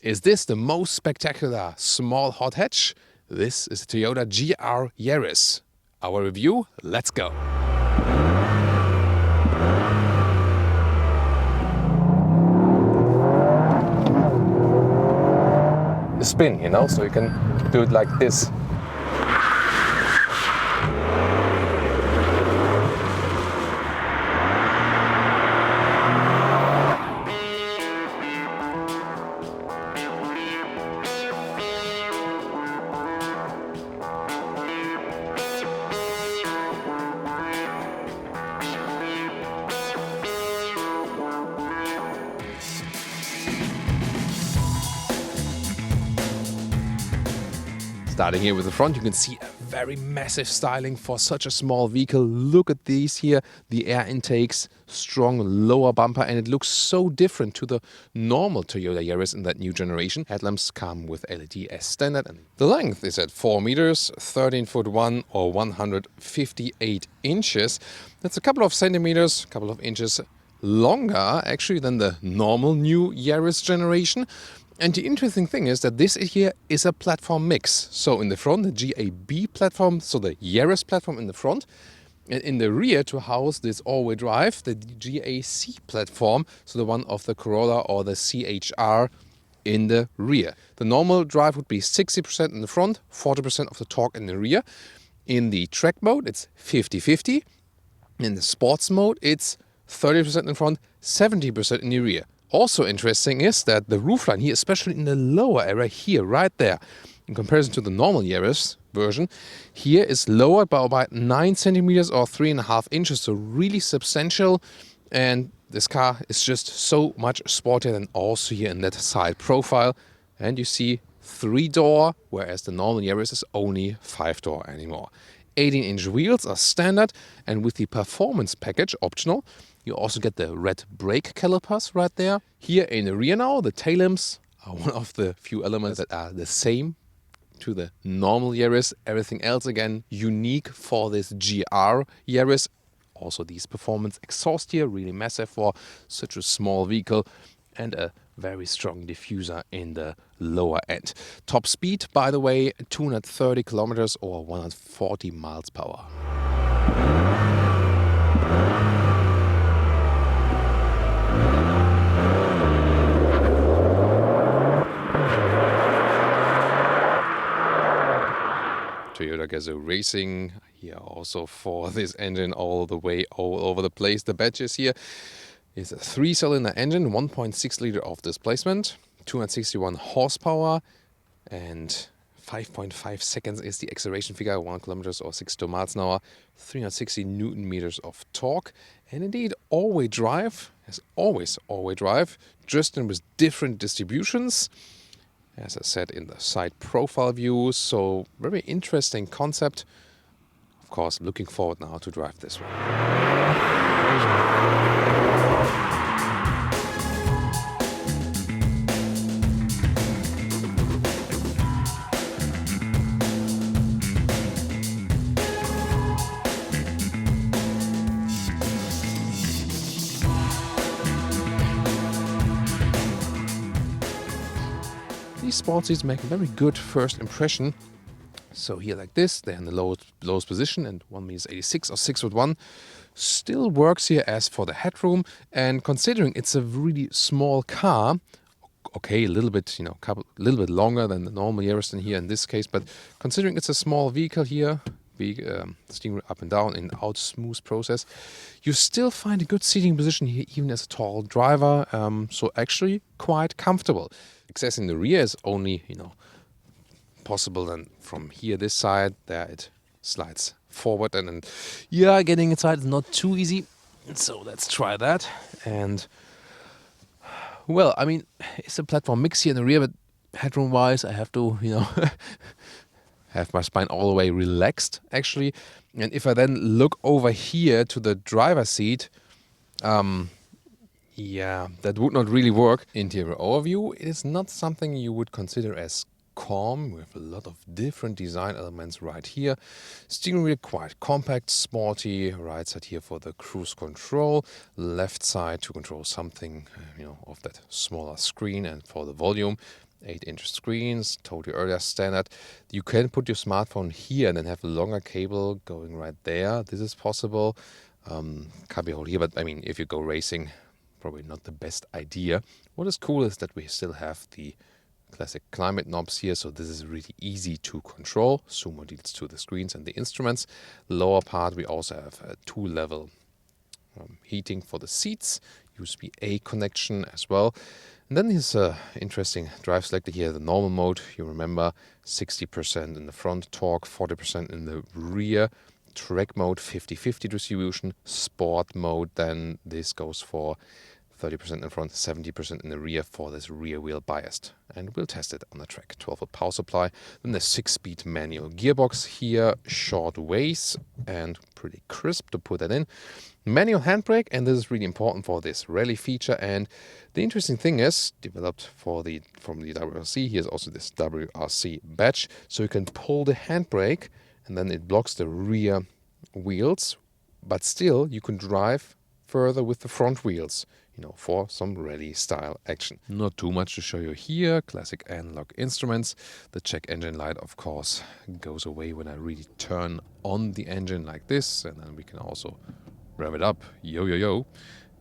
Is this the most spectacular small hot hatch? This is the Toyota GR Yaris. Our review, let's go. The spin, so you can do it like this. Starting here with the front, you can see a very massive styling for such a small vehicle. Look at these here, the air intakes, strong lower bumper, and it looks so different to the normal Toyota Yaris in that new generation. Headlamps come with LED as standard, and the length is at 4 meters, 13 foot 1 or 158 inches. That's a couple of centimeters, a couple of inches longer actually than the normal new Yaris generation. And the interesting thing is that this here is a platform mix. So in the front, the GAB platform, so the Yaris platform in the front, and in the rear to house this all-wheel drive, the GAC platform, so the one of the Corolla or the CHR in the rear. The normal drive would be 60% in the front, 40% of the torque in the rear. In the track mode, it's 50-50. In the sports mode, it's 30% in the front, 70% in the rear. Also interesting is that the roofline here, especially in the lower area here, right there, in comparison to the normal Yaris version, here is lowered by about 9 centimeters or 3.5 inches, so really substantial. And this car is just so much sportier than also here in that side profile. And you see 3-door, whereas the normal Yaris is only 5-door anymore. 18-inch wheels are standard, and with the performance package optional, you also get the red brake calipers right there. Here in the rear now, the tail lamps are one of the few elements that are the same to the normal Yaris. Everything else, again, unique for this GR Yaris. Also these performance exhaust here, really massive for such a small vehicle, and a very strong diffuser in the lower end. Top speed, by the way, 230 kilometers or 140 miles per hour. Toyota Gazoo Racing here also for this engine all over the place. The badges here is a 3-cylinder engine, 1.6 liter of displacement, 261 horsepower, and 5.5 seconds is the acceleration figure, 1 kilometers or 62 miles an hour, 360 Newton meters of torque, and indeed all-wheel drive, as always all-wheel drive, just in with different distributions. As I said, in the side profile view, so very interesting concept. Of course, looking forward now to drive this one. These sports seats make a very good first impression. So here like this, they're in the lowest position, and 1.86 or 6 foot 1 still works here as for the headroom. And considering it's a really small car, okay, a little bit, a little bit longer than the normal Yaris in here in this case, but considering it's a small vehicle here, steering up and down in out smooth process, you still find a good seating position here even as a tall driver, so actually quite comfortable. Accessing the rear is only possible then from here, this side. There it slides forward, and then getting inside is not too easy, so let's try that. And well, I mean, it's a platform mix here in the rear, but headroom wise I have to have my spine all the way relaxed actually. And if I then look over here to the driver's seat, that would not really work. Interior overview, it is not something you would consider as calm. We have a lot of different design elements right here. Steering wheel quite compact, sporty. Right side here for the cruise control. Left side to control something, of that smaller screen and for the volume. 8-inch screens, told you earlier, standard. You can put your smartphone here and then have a longer cable going right there. This is possible. Cubby hole here, but I mean, if you go racing, probably not the best idea. What is cool is that we still have the classic climate knobs here, so this is really easy to control. Sumo deals to the screens and the instruments. Lower part, we also have a 2-level heating for the seats, USB-A connection as well. And then here's an interesting drive selector here, the normal mode. You remember 60% in the front torque, 40% in the rear. Track mode, 50-50 distribution. Sport mode, then this goes for 30% in front, 70% in the rear for this rear wheel biased. And we'll test it on the track. 12-volt power supply. Then the 6-speed manual gearbox here, short ways and pretty crisp to put that in. Manual handbrake, and this is really important for this rally feature. And the interesting thing is, developed from the WRC, here's also this WRC badge. So you can pull the handbrake and then it blocks the rear wheels, but still you can drive further with the front wheels, for some rally style action. Not too much to show you here. Classic analog instruments. The check engine light, of course, goes away when I really turn on the engine like this, and then we can also rev it up, yo yo yo.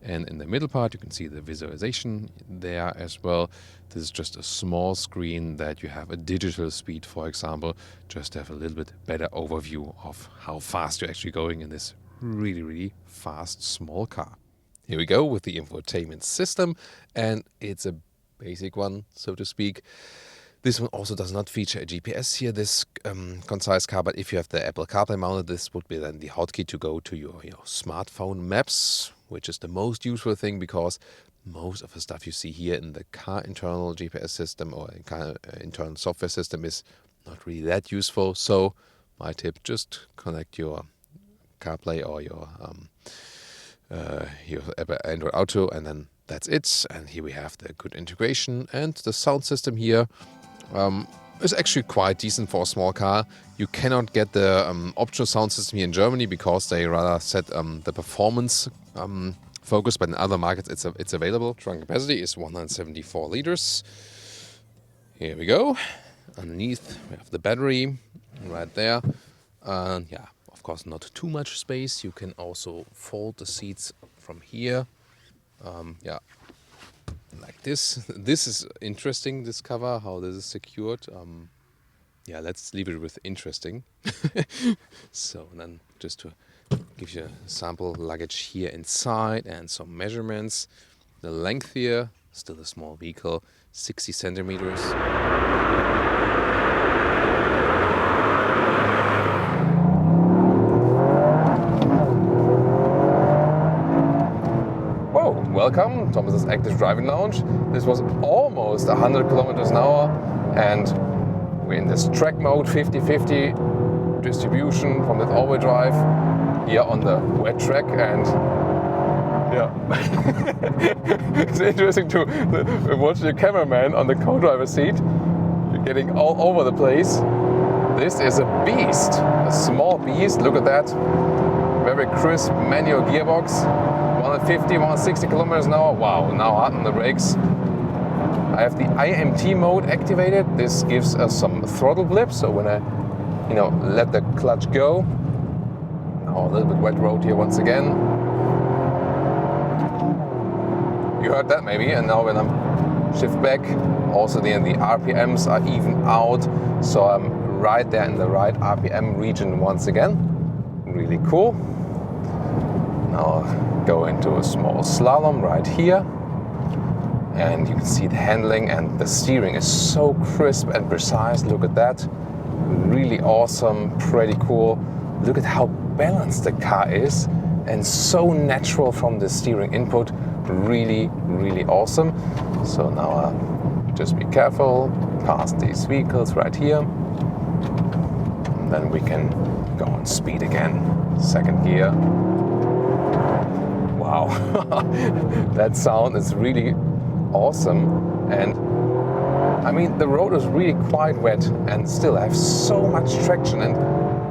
And in the middle part you can see the visualization there as well. This is just a small screen that you have a digital speed, for example, just to have a little bit better overview of how fast you're actually going in this really, really fast small car. Here we go with the infotainment system, and it's a basic one, so to speak. This one also does not feature a GPS here, this concise car, but if you have the Apple CarPlay mounted, this would be then the hotkey to go to your smartphone maps, which is the most useful thing because most of the stuff you see here in the car internal GPS system or car internal software system is not really that useful. So my tip, just connect your CarPlay or your Android Auto, and then that's it. And here we have the good integration, and the sound system here is actually quite decent for a small car. You cannot get the optional sound system here in Germany because they rather set the performance focus, but in other markets it's available. Trunk capacity is 174 liters. Here we go. Underneath we have the battery right there. Yeah, of course not too much space. You can also fold the seats from here. Yeah, like this. This is interesting, this cover, how this is secured. Yeah, let's leave it with interesting. So then just to give you a sample luggage here inside and some measurements. The length here, still a small vehicle, 60 centimeters. Welcome, Thomas's Active Driving Lounge. This was almost 100 kilometers an hour, and we're in this track mode, 50-50 distribution from that all-wheel drive here on the wet track. And yeah, it's interesting to watch the cameraman on the co-driver seat. You're getting all over the place. This is a beast, a small beast. Look at that, very crisp manual gearbox. 150, 160 kilometers an hour. Wow, now hard on the brakes. I have the IMT mode activated. This gives us some throttle blips. So when I, let the clutch go. Now a little bit wet road here once again. You heard that maybe. And now when I'm shift back, also the RPMs are even out. So I'm right there in the right RPM region once again. Really cool. Now go into a small slalom right here, and you can see the handling and the steering is so crisp and precise. Look at that, really awesome, pretty cool. Look at how balanced the car is and so natural from the steering input. Really, really awesome. So now just be careful, past these vehicles right here, and then we can go on speed again. Second gear. Wow, that sound is really awesome. And I mean, the road is really quite wet and still I have so much traction, and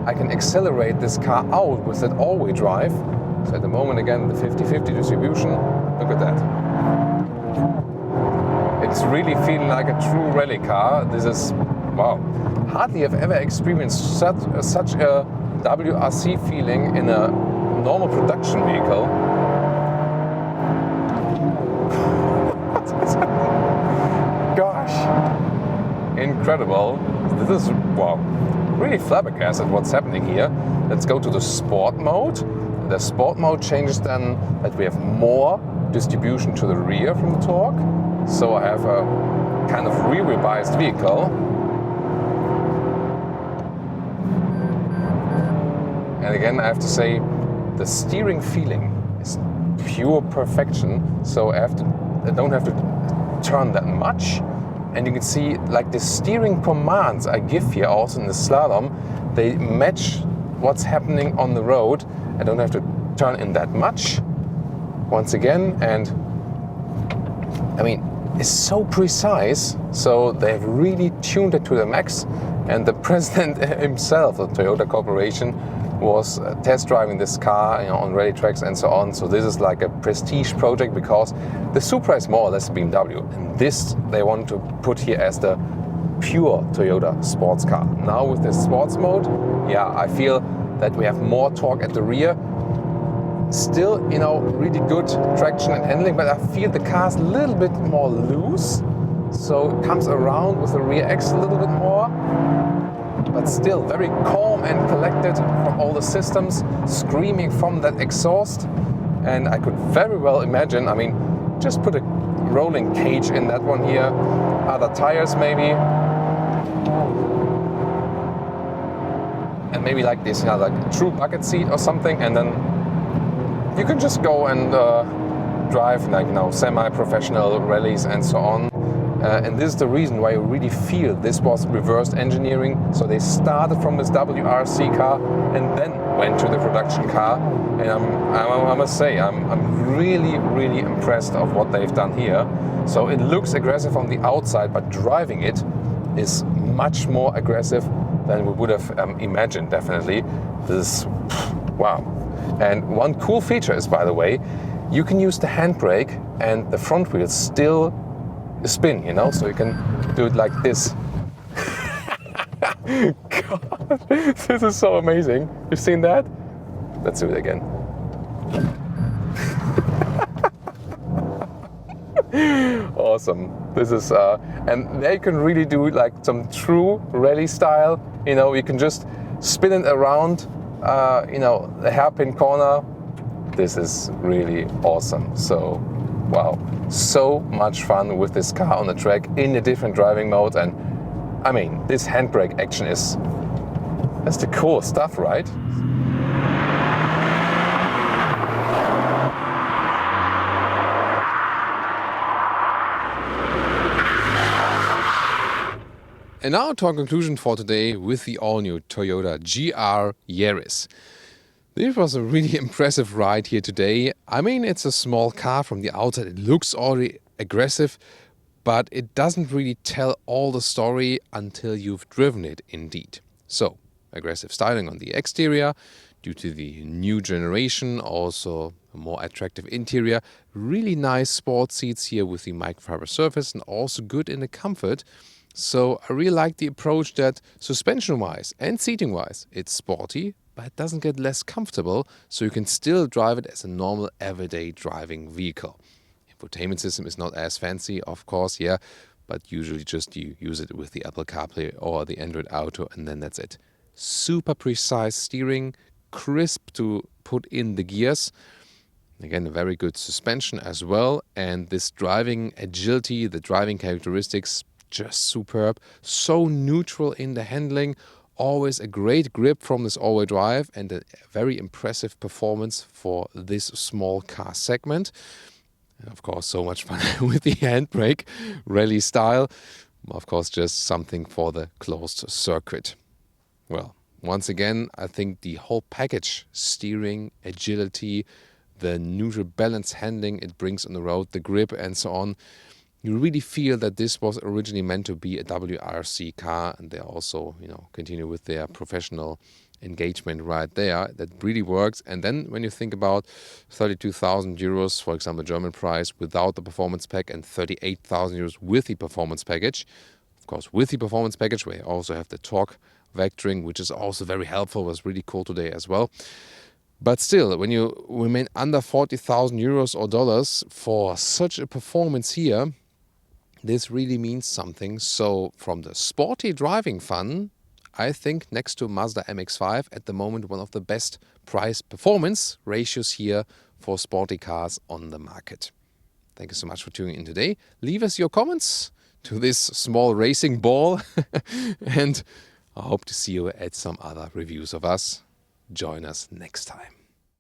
I can accelerate this car out with that all-wheel drive. So at the moment, again, the 50-50 distribution, look at that. It It's really feeling like a true rally car. This is, wow, hardly have ever experienced such a WRC feeling in a normal production vehicle. Gosh, incredible. This is, wow, really flabbergasted what's happening here. Let's go to the sport mode. The sport mode changes then that we have more distribution to the rear from the torque. So I have a kind of rear-wheel biased vehicle. And again, I have to say, the steering feeling is pure perfection. So I don't have to turn that much. And you can see, like, the steering commands I give here also in the slalom, they match what's happening on the road. I don't have to turn in that much once again. And I mean, it's so precise. So they've really tuned it to the max. And the president himself of Toyota Corporation was test driving this car, on rally tracks and so on. So this is like a prestige project, because the Supra is more or less a BMW, and this they want to put here as the pure Toyota sports car. Now with the sports mode, yeah, I feel that we have more torque at the rear. Still, really good traction and handling, but I feel the car's a little bit more loose. So it comes around with the rear axle a little bit more. But still very calm and collected from all the systems, screaming from that exhaust. And I could very well imagine, I mean, just put a rolling cage in that one here, other tires maybe. And maybe like this, like a true bucket seat or something. And then you can just go and drive like semi-professional rallies and so on. And this is the reason why you really feel this was reverse engineering. So they started from this WRC car and then went to the production car. And I must say, I'm really, really impressed of what they've done here. So it looks aggressive on the outside, but driving it is much more aggressive than we would have imagined, definitely. This is, wow. And one cool feature is, by the way, you can use the handbrake and the front wheels still spin, so you can do it like this. God, this is so amazing. You've seen that? Let's do it again. Awesome. This is and there you can really do like some true rally style. You can just spin it around the hairpin corner. This is really awesome. So wow, so much fun with this car on the track in the different driving modes. And I mean, this handbrake action that's the cool stuff, right? And now to our conclusion for today with the all-new Toyota GR Yaris. This was a really impressive ride here today. I mean, it's a small car from the outside. It looks already aggressive, but it doesn't really tell all the story until you've driven it indeed. So, aggressive styling on the exterior due to the new generation, also a more attractive interior, really nice sport seats here with the microfiber surface and also good in the comfort. So I really like the approach that suspension-wise and seating-wise, it's sporty, but it doesn't get less comfortable, so you can still drive it as a normal everyday driving vehicle. Infotainment system is not as fancy, of course, yeah, but usually just you use it with the Apple CarPlay or the Android Auto, and then that's it. Super precise steering, crisp to put in the gears. Again, a very good suspension as well, and this driving agility, the driving characteristics, just superb. So neutral in the handling. Always a great grip from this all-wheel drive and a very impressive performance for this small car segment. And of course, so much fun with the handbrake, rally style. Of course, just something for the closed circuit. Well, once again, I think the whole package, steering, agility, the neutral balance handling it brings on the road, the grip and so on, you really feel that this was originally meant to be a WRC car, and they also, continue with their professional engagement right there. That really works. And then when you think about 32,000 euros, for example, German price without the performance pack, and 38,000 euros with the performance package. Of course, with the performance package, we also have the torque vectoring, which is also very helpful, was really cool today as well. But still, when you remain under 40,000 euros or dollars for such a performance here, this really means something. So from the sporty driving fun, I think next to Mazda MX-5 at the moment, one of the best price performance ratios here for sporty cars on the market. Thank you so much for tuning in today. Leave us your comments to this small racing ball and I hope to see you at some other reviews of us. Join us next time.